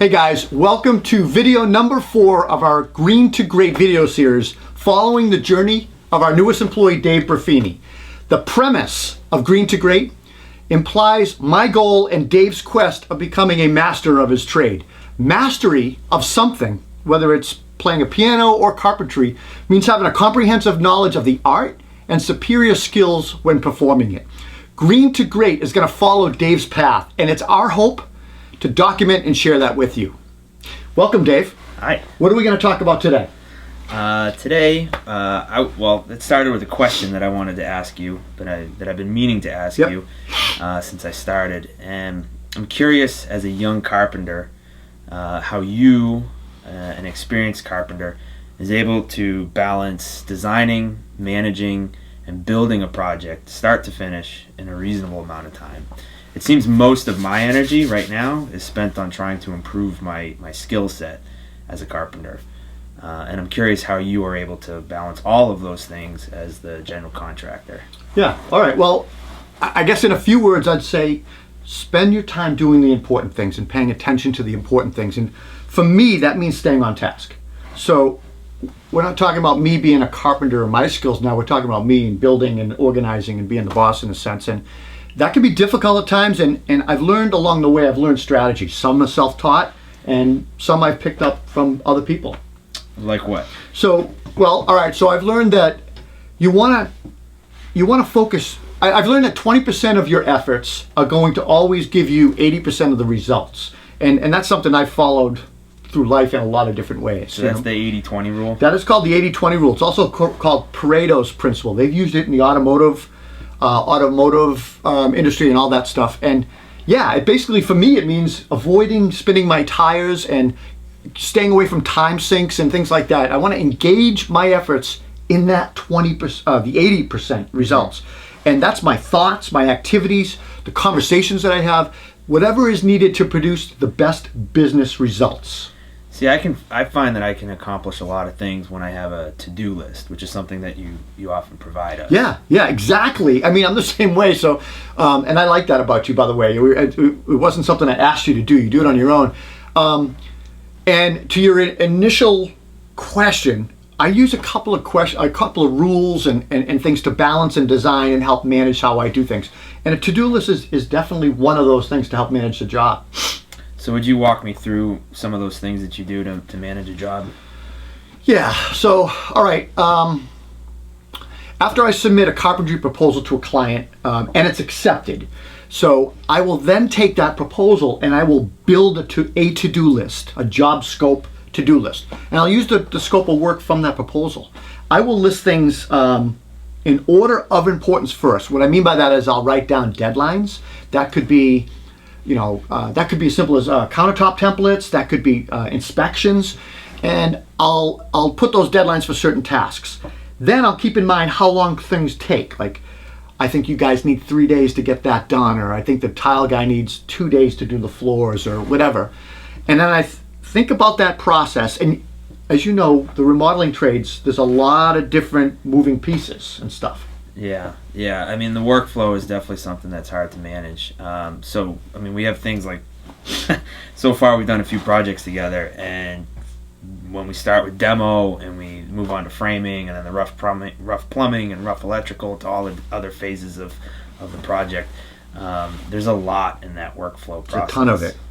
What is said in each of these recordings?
Hey guys, welcome to video number 4 of our Green to Great video series following the journey of our newest employee, Dave Brefini. The premise of Green to Great implies my goal and Dave's quest of becoming a master of his trade. Mastery of something, whether it's playing a piano or carpentry, means having a comprehensive knowledge of the art and superior skills when performing it. Green to Great is going to follow Dave's path, and it's our hope to document and share that with you. Welcome, Dave. Hi. What are we going to talk about today? Today, it started with a question that I wanted to ask you, that I've been meaning to ask you since I started. And I'm curious, as a young carpenter, how you, an experienced carpenter, is able to balance designing, managing, and building a project, start to finish, in a reasonable amount of time. It seems most of my energy right now is spent on trying to improve my skill set as a carpenter. And I'm curious how you are able to balance all of those things as the general contractor. Yeah, all right. Well, I guess in a few words, I'd say spend your time doing the important things and paying attention to the important things. And for me, that means staying on task. So we're not talking about me being a carpenter or my skills now. We're talking about me and building and organizing and being the boss in a sense. And that can be difficult at times, and I've learned along the way, I've learned strategies. Some are self-taught, and some I've picked up from other people. Like what? So, well, all right, so I've learned that you want to focus. I've learned that 20% of your efforts are going to always give you 80% of the results. And that's something I've followed through life in a lot of different ways. So that's the 80-20 rule? That is called the 80-20 rule. It's also called Pareto's principle. They've used it in the automotive industry and all that stuff. And yeah, it basically, for me, it means avoiding spinning my tires and staying away from time sinks and things like that. I want to engage my efforts in that 20%, the 80% results. And that's my thoughts, my activities, the conversations that I have, whatever is needed to produce the best business results. See, I find that I can accomplish a lot of things when I have a to-do list, which is something that you often provide us. Yeah, exactly. I mean, I'm the same way. So, and I like that about you, by the way. It wasn't something I asked you to do. You do it on your own. And to your initial question, I use a couple of rules and things to balance and design and help manage how I do things. And a to-do list is definitely one of those things to help manage the job. So would you walk me through some of those things that you do to manage a job? Yeah, so, all right. After I submit a carpentry proposal to a client and it's accepted, so I will then take that proposal and I will build a to-do list, a job scope to-do list. And I'll use the scope of work from that proposal. I will list things in order of importance first. What I mean by that is I'll write down deadlines. That could be that could be as simple as countertop templates. That could be inspections, and I'll put those deadlines for certain tasks. Then I'll keep in mind how long things take. Like, I think you guys need 3 days to get that done, or I think the tile guy needs 2 days to do the floors, or whatever. And then I think about that process. And as you know, the remodeling trades, there's a lot of different moving pieces and stuff. Yeah. I mean, the workflow is definitely something that's hard to manage. So, I mean, we have things like, so far we've done a few projects together, and when we start with demo and we move on to framing and then the rough plumbing and rough electrical to all the other phases of the project, there's a lot in that workflow process.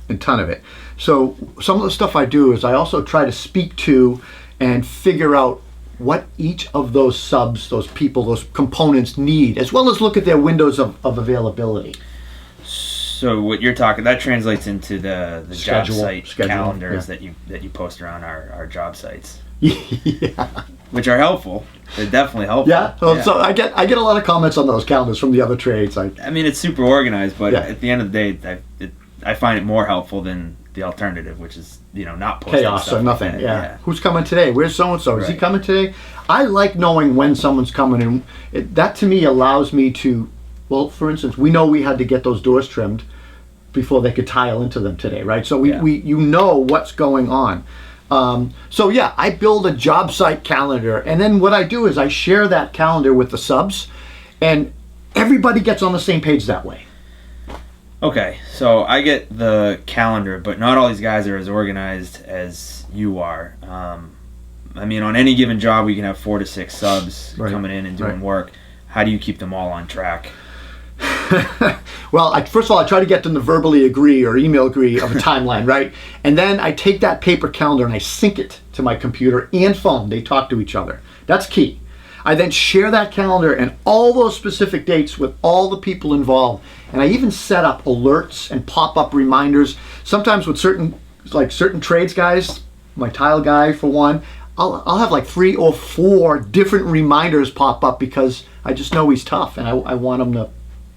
A ton of it. So some of the stuff I do is I also try to speak to and figure out what each of those subs, those people, those components need, as well as look at their windows of availability. So what you're talking, that translates into the job site calendars that you post around our job sites. Yeah. Which are helpful. They're definitely helpful. Yeah. So I get a lot of comments on those calendars from the other trades. I mean, it's super organized, but at the end of the day, I find it more helpful than the alternative, which is not posting chaos stuff or nothing. Like Yeah. Who's coming today? Where's so and so? Is he coming today? I like knowing when someone's coming, and that to me allows me to. Well, for instance, we know we had to get those doors trimmed before they could tile into them today, right? So we what's going on. So yeah, I build a job site calendar, and then what I do is I share that calendar with the subs, and everybody gets on the same page that way. Okay, so I get the calendar, but not all these guys are as organized as you are. I mean, on any given job, we can have 4 to 6 subs coming in and doing work. How do you keep them all on track? Well, first of all, I try to get them to verbally agree or email agree of a timeline, right? And then I take that paper calendar and I sync it to my computer and phone. They talk to each other. That's key. I then share that calendar and all those specific dates with all the people involved. And I even set up alerts and pop-up reminders. Sometimes with certain trades guys, my tile guy for one, I'll have like 3 or 4 different reminders pop up because I just know he's tough and I want him to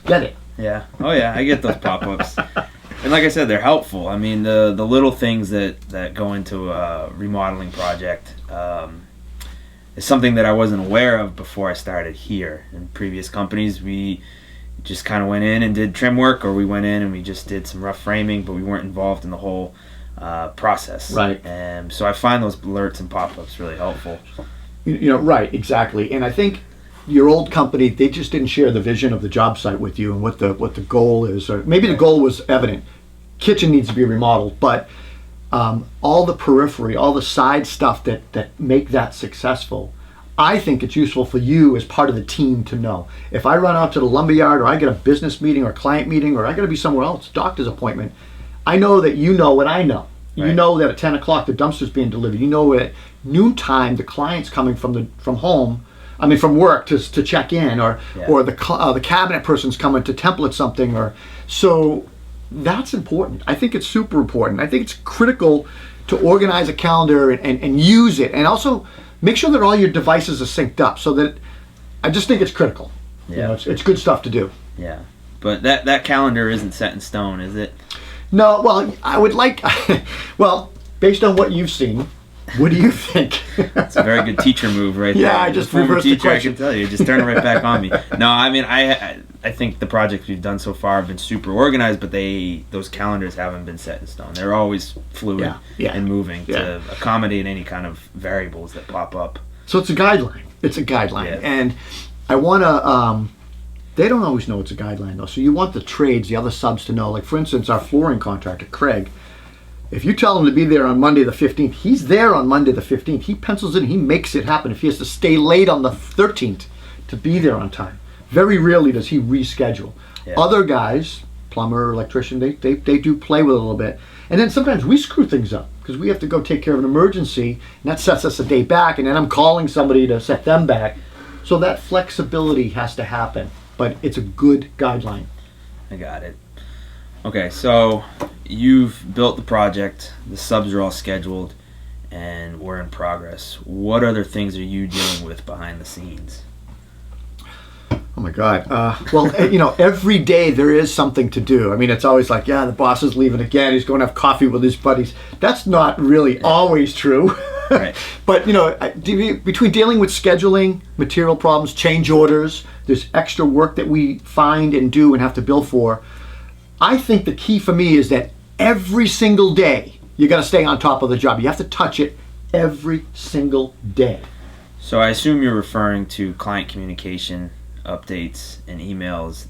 get it. Yeah. Oh yeah, I get those pop-ups. And like I said, they're helpful. I mean, the little things that go into a remodeling project is something that I wasn't aware of before I started here. In previous companies, we just kind of went in and did trim work, or we went in and we just did some rough framing, but we weren't involved in the whole process. Right. And so I find those alerts and pop-ups really helpful. Right, exactly. And I think your old company, they just didn't share the vision of the job site with you and what the goal is. Or maybe the goal was evident. Kitchen needs to be remodeled, but all the periphery, all the side stuff that make that successful, I think it's useful for you as part of the team to know. If I run out to the lumberyard, or I get a business meeting or client meeting, or I got to be somewhere else, doctor's appointment, I know that you know what I know. Right. You know that at 10 o'clock the dumpster's being delivered. You know at noontime the client's coming from work to check in, or the cabinet person's coming to template something, or so. That's important. I think it's super important. I think it's critical to organize a calendar and use it, and also make sure that all your devices are synced up. So that I just think it's critical. Yeah, it's good stuff to do. Yeah, but that calendar isn't set in stone, is it? No. Well, I would like. Well, based on what you've seen, what do you think? It's a very good teacher move, right there. Yeah, I just reversed the question. I can tell you, just turn it right back on me. No, I mean, I think the projects we've done so far have been super organized, but those calendars haven't been set in stone. They're always fluid and moving to accommodate any kind of variables that pop up. So it's a guideline. Yeah. And I want to. They don't always know it's a guideline though. So you want the trades, the other subs, to know. Like for instance, our flooring contractor, Craig. If you tell him to be there on Monday the 15th, he's there on Monday the 15th. He pencils in, he makes it happen. If he has to stay late on the 13th to be there on time. Very rarely does he reschedule. Yeah. Other guys, plumber, electrician, they do play with it a little bit. And then sometimes we screw things up because we have to go take care of an emergency, and that sets us a day back, and then I'm calling somebody to set them back. So that flexibility has to happen, but it's a good guideline. I got it. Okay, so you've built the project, the subs are all scheduled, and we're in progress. What other things are you dealing with behind the scenes? Oh my God. Well, every day there is something to do. I mean, it's always like, the boss is leaving again. He's going to have coffee with his buddies. That's not really always true. Right. But, between dealing with scheduling, material problems, change orders, there's extra work that we find and do and have to bill for. I think the key for me is that every single day you got to stay on top of the job. You have to touch it every single day. So I assume you're referring to client communication, updates, and emails.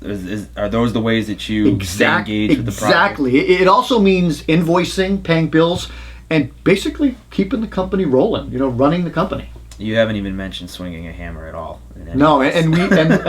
Are those the ways that you engage with the project? Exactly. It also means invoicing, paying bills, and basically keeping the company rolling, running the company. You haven't even mentioned swinging a hammer at all. No, and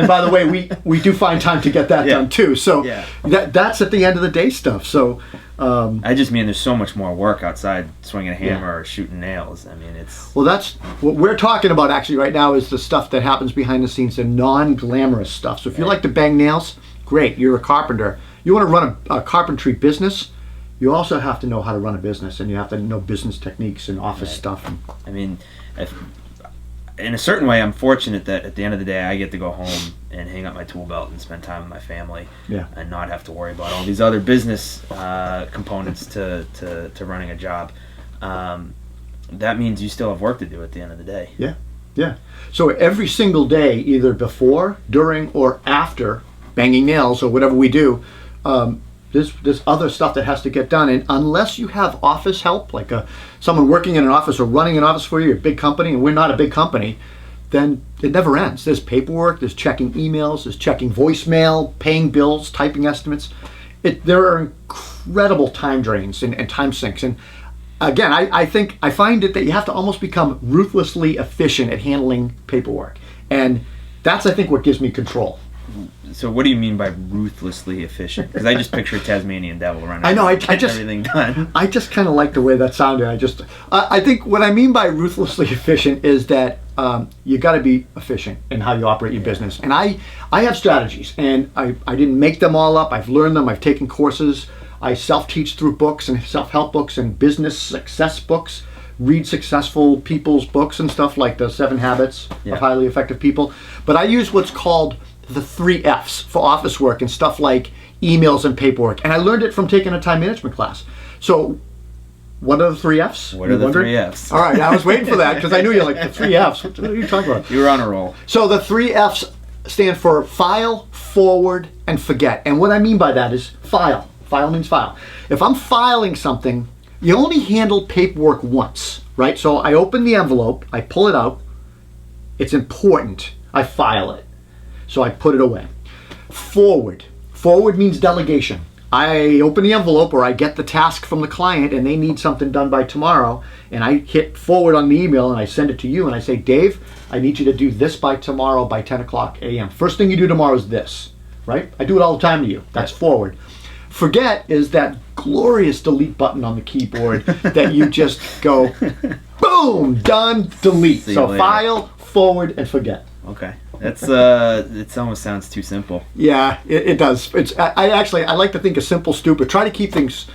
by the way, we do find time to get that done too. So that's at the end of the day stuff. So I just mean there's so much more work outside swinging a hammer or shooting nails. I mean, it's that's what we're talking about actually right now is the stuff that happens behind the scenes, the non-glamorous stuff. So if you like to bang nails, great. You're a carpenter. You want to run a carpentry business. You also have to know how to run a business, and you have to know business techniques and office stuff. I mean, in a certain way, I'm fortunate that at the end of the day, I get to go home and hang up my tool belt and spend time with my family, and not have to worry about all these other business components to running a job. That means you still have work to do at the end of the day. Yeah. So every single day, either before, during, or after banging nails or whatever we do, there's other stuff that has to get done, and unless you have office help, like someone working in an office or running an office for you, a big company, and we're not a big company, then it never ends. There's paperwork, there's checking emails, there's checking voicemail, paying bills, typing estimates. there are incredible time drains and time sinks. And again, I find it that you have to almost become ruthlessly efficient at handling paperwork. And that's, I think, what gives me control. So what do you mean by ruthlessly efficient? Because I just picture a Tasmanian devil running. I know. I getting just everything done. I just kind of like the way that sounded. I think what I mean by ruthlessly efficient is that you got to be efficient in how you operate your business. And I have strategies, and I didn't make them all up. I've learned them. I've taken courses. I self-teach through books and self-help books and business success books. Read successful people's books and stuff like the 7 Habits of Highly Effective People. But I use what's called the 3 F's for office work and stuff like emails and paperwork. And I learned it from taking a time management class. So what are the 3 F's? What are the 3 F's? All right, I was waiting for that because I knew you like the 3 F's. What are you talking about? You were on a roll. So the 3 F's stand for file, forward, and forget. And what I mean by that is file. File means file. If I'm filing something, you only handle paperwork once, right? So I open the envelope, I pull it out, it's important, I file it. So I put it away. Forward. Forward means delegation. I open the envelope or I get the task from the client and they need something done by tomorrow, and I hit forward on the email and I send it to you and I say, Dave, I need you to do this by tomorrow by 10 o'clock a.m. First thing you do tomorrow is this, right? I do it all the time to you. That's forward. Forget is that glorious delete button on the keyboard that you just go, boom, done, delete. So file, forward, and forget. Okay. That's it almost sounds too simple. Yeah, it does. I like to think of simple, stupid. Try to keep things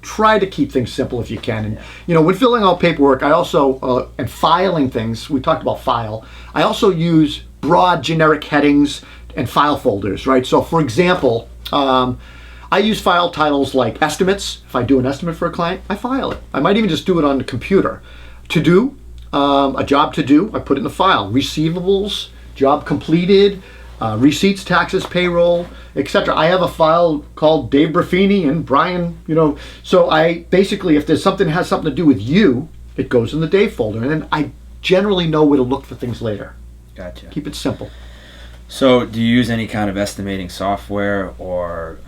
simple if you can. And when filling out paperwork, I also and filing things. We talked about file. I also use broad generic headings and file folders. Right. So for example, I use file titles like estimates. If I do an estimate for a client, I file it. I might even just do it on the computer. To do a job to do, I put it in the file. Receivables. Job completed, receipts, taxes, payroll, etc. I have a file called Dave Brefini and Brian, so I basically, if there's something that has something to do with you, it goes in the Dave folder, and then I generally know where to look for things later. Gotcha. Keep it simple. So do you use any kind of estimating software or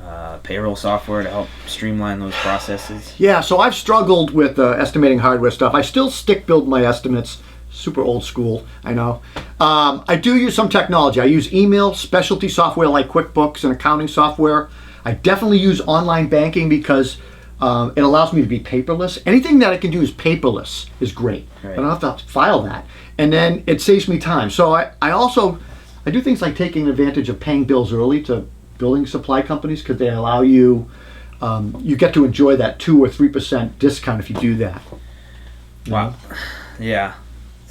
payroll software to help streamline those processes? Yeah, so I've struggled with estimating hardware stuff. I still stick build my estimates. Super old school, I know. I do use some technology. I use email, specialty software like QuickBooks and accounting software. I definitely use online banking because it allows me to be paperless. Anything that I can do is paperless is great. Right. I don't have to file that. And then it saves me time. So I do things like taking advantage of paying bills early to building supply companies because they allow you, you get to enjoy that 2 or 3% discount if you do that. Wow. Yeah.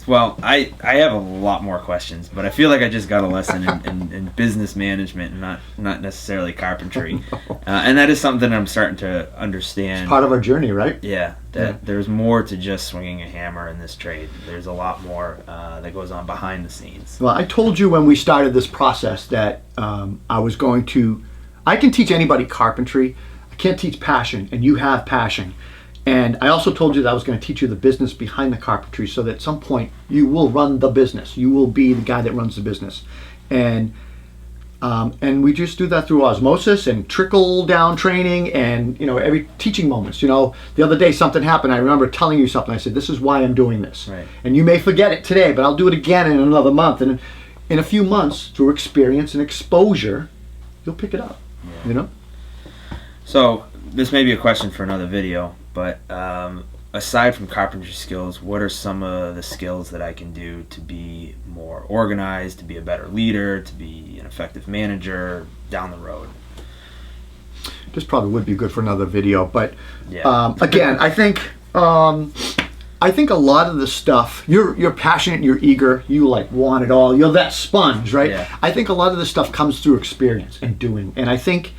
Well, I have a lot more questions, but I feel like I just got a lesson in business management and not necessarily carpentry. And that is something that I'm starting to understand. It's part of our journey, right? Yeah, there's more to just swinging a hammer in this trade. There's a lot more that goes on behind the scenes. Well, I told you when we started this process that I can teach anybody carpentry. I can't teach passion, and you have passion. And I also told you that I was going to teach you the business behind the carpentry so that at some point you will run the business. You will be the guy that runs the business. And we just do that through osmosis and trickle down training and, every teaching moments. The other day something happened. I remember telling you something. I said, this is why I'm doing this. Right. And you may forget it today, but I'll do it again in another month. And in a few months, through experience and exposure, you'll pick it up, So this may be a question for another video. But aside from carpentry skills, what are some of the skills that I can do to be more organized, to be a better leader, to be an effective manager down the road? This probably would be good for another video, but again, I think a lot of the stuff you're passionate, you're eager, you want it all. You're that sponge, right? Yeah. I think a lot of this stuff comes through experience and doing, and I think.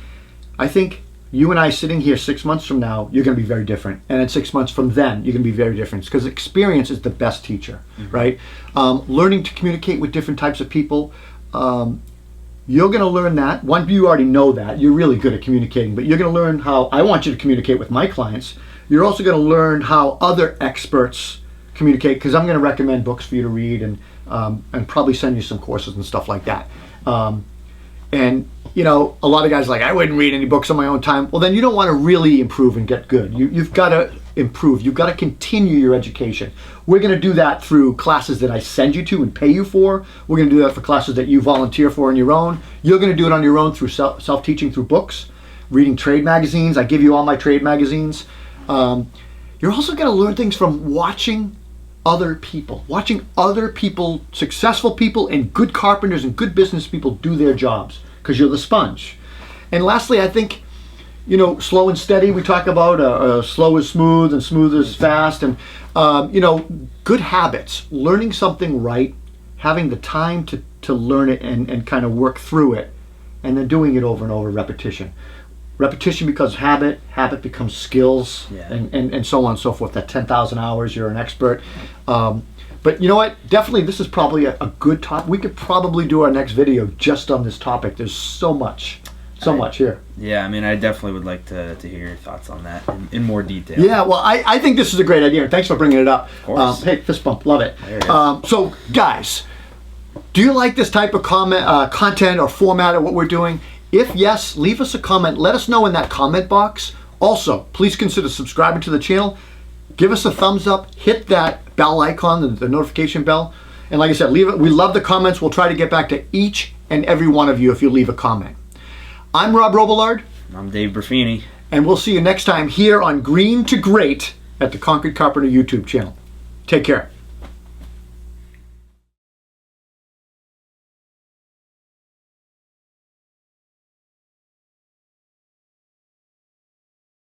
You and I sitting here 6 months from now, you're going to be very different. And in 6 months from then, you're going to be very different. Because experience is the best teacher, right? Learning to communicate with different types of people. You're going to learn that. One, you already know that. You're really good at communicating. But you're going to learn how I want you to communicate with my clients. You're also going to learn how other experts communicate. Because I'm going to recommend books for you to read and probably send you some courses and stuff like that. And you know, a lot of guys are like, I wouldn't read any books on my own time. Well, then you don't want to really improve and get good. You've got to improve. You've got to continue your education. We're going to do that through classes that I send you to and pay you for. We're going to do that for classes that you volunteer for on your own. You're going to do it on your own through self-teaching through books, reading trade magazines. I give you all my trade magazines. You're also going to learn things from watching other people, successful people and good carpenters and good business people do their jobs, because you're the sponge. And lastly, I think, you know, slow and steady, we talk about slow is smooth and smooth is fast, and you know, good habits, learning something right, having the time to learn it and kind of work through it, and then doing it over and over, repetition becomes habit becomes skills, and so on and so forth. That 10,000 hours, you're an expert. But you know what, definitely this is probably a good topic. We could probably do our next video just on this topic. There's so much here. Yeah, I mean, I definitely would like to hear your thoughts on that in more detail. Yeah, well, I think this is a great idea, and thanks for bringing it up. Of course. Hey, fist bump, love it. There it is. So guys, do you like this type of content or format of what we're doing? If yes, leave us a comment. Let us know in that comment box. Also, please consider subscribing to the channel. Give us a thumbs up. Hit that bell icon, the notification bell. And like I said, leave it. We love the comments. We'll try to get back to each and every one of you if you leave a comment. I'm Rob Robillard. I'm Dave Brefini. And we'll see you next time here on Green to Great at the Concrete Carpenter YouTube channel. Take care.